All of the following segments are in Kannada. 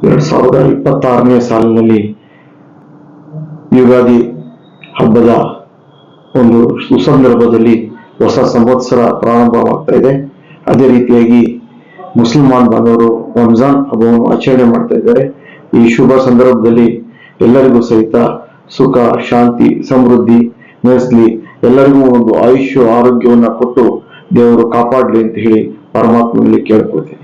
2026ನೇ ಸಾಲಿನಲ್ಲಿ ಯುಗಾದಿ ಹಬ್ಬದ ಒಂದು ಸುಸಂದರ್ಭದಲ್ಲಿ ಹೊಸ ಸಂವತ್ಸರ ಪ್ರಾರಂಭವಾಗ್ತಾ ಇದೆ. ಅದೇ ರೀತಿಯಾಗಿ ಮುಸಲ್ಮಾನ್ ಬಾಂಧವರು ರಂಜಾನ್ ಹಬ್ಬವನ್ನು ಆಚರಣೆ ಮಾಡ್ತಾ ಇದ್ದಾರೆ. ಈ ಶುಭ ಸಂದರ್ಭದಲ್ಲಿ ಎಲ್ಲರಿಗೂ ಸಹಿತ ಸುಖ, ಶಾಂತಿ, ಸಮೃದ್ಧಿ ನೆಲೆಸಲಿ, ಎಲ್ಲರಿಗೂ ಒಂದು ಆಯುಷ್ಯ ಆರೋಗ್ಯವನ್ನ ಕೊಟ್ಟು ದೇವರು ಕಾಪಾಡಲಿ ಅಂತ ಹೇಳಿ ಪರಮಾತ್ಮನಲ್ಲಿ ಕೇಳ್ಕೊಳ್ತೀನಿ.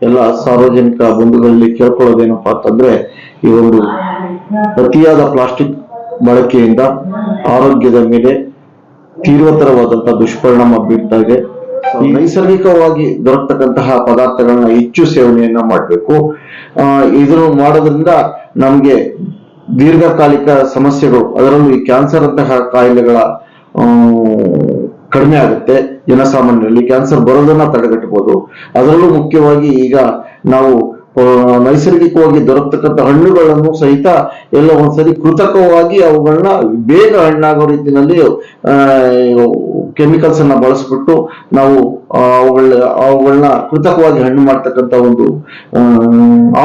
ಎಲ್ಲ ಸಾರ್ವಜನಿಕ ಬಂಧುಗಳಲ್ಲಿ ಕೇಳ್ಕೊಳ್ಳೋದೇನಪ್ಪಾ ಅಂತಂದ್ರೆ, ಈ ಒಂದು ಅತಿಯಾದ ಪ್ಲಾಸ್ಟಿಕ್ ಬಳಕೆಯಿಂದ ಆರೋಗ್ಯದ ಮೇಲೆ ತೀವ್ರತರವಾದಂತಹ ದುಷ್ಪರಿಣಾಮ ಬೀರ್ತಾ ಇದೆ. ನೈಸರ್ಗಿಕವಾಗಿ ದೊರಕತಕ್ಕಂತಹ ಪದಾರ್ಥಗಳನ್ನ ಹೆಚ್ಚು ಸೇವನೆಯನ್ನ ಮಾಡಬೇಕು. ಇದನ್ನು ಮಾಡೋದ್ರಿಂದ ನಮ್ಗೆ ದೀರ್ಘಕಾಲಿಕ ಸಮಸ್ಯೆಗಳು, ಅದರಲ್ಲೂ ಈ ಕ್ಯಾನ್ಸರ್ ಅಂತಹ ಕಾಯಿಲೆಗಳ ಕಡಿಮೆ ಆಗುತ್ತೆ. ಜನಸಾಮಾನ್ಯರಲ್ಲಿ ಕ್ಯಾನ್ಸರ್ ಬರೋದನ್ನ ತಡೆಗಟ್ಟಬಹುದು. ಅದರಲ್ಲೂ ಮುಖ್ಯವಾಗಿ ಈಗ ನಾವು ನೈಸರ್ಗಿಕವಾಗಿ ದೊರಕತಕ್ಕಂಥ ಹಣ್ಣುಗಳನ್ನು ಸಹಿತ ಎಲ್ಲ ಒಂದ್ಸರಿ ಕೃತಕವಾಗಿ ಅವುಗಳನ್ನ ಬೇಗ ಹಣ್ಣಾಗೋ ರೀತಿಯಲ್ಲಿ ಕೆಮಿಕಲ್ಸ್ ಅನ್ನ ಬಳಸ್ಬಿಟ್ಟು ನಾವು ಅವುಗಳನ್ನ ಕೃತಕವಾಗಿ ಹಣ್ಣು ಮಾಡ್ತಕ್ಕಂಥ ಒಂದು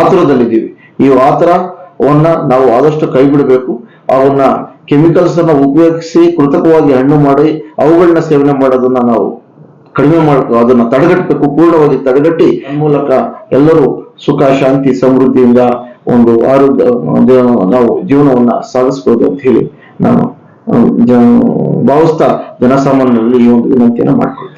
ಆತುರದಲ್ಲಿದ್ದೀವಿ. ಈ ಆತುರವನ್ನ ನಾವು ಆದಷ್ಟು ಕೈ ಬಿಡಬೇಕು. ಅವನ್ನ ಕೆಮಿಕಲ್ಸ್ ಅನ್ನ ಉಪಯೋಗಿಸಿ ಕೃತಕವಾಗಿ ಹಣ್ಣು ಮಾಡಿ ಅವುಗಳನ್ನ ಸೇವನೆ ಮಾಡೋದನ್ನ ನಾವು ಕಡಿಮೆ ಮಾಡಬೇಕು. ಅದನ್ನ ತಡೆಗಟ್ಟಬೇಕು, ಪೂರ್ಣವಾಗಿ ತಡೆಗಟ್ಟಿ ಮೂಲಕ ಎಲ್ಲರೂ ಸುಖ, ಶಾಂತಿ, ಸಮೃದ್ಧಿಯಿಂದ ಒಂದು ಆರೋಗ್ಯ ನಾವು ಜೀವನವನ್ನ ಸಾಗಿಸಬಹುದು ಅಂತ ಹೇಳಿ ನಾನು ಭಾವಿಸ್ತಾ ಜನಸಾಮಾನ್ಯರಲ್ಲಿ ಈ ಒಂದು ವಿನಂತಿಯನ್ನ ಮಾಡ್ಕೊಳ್ತೀನಿ.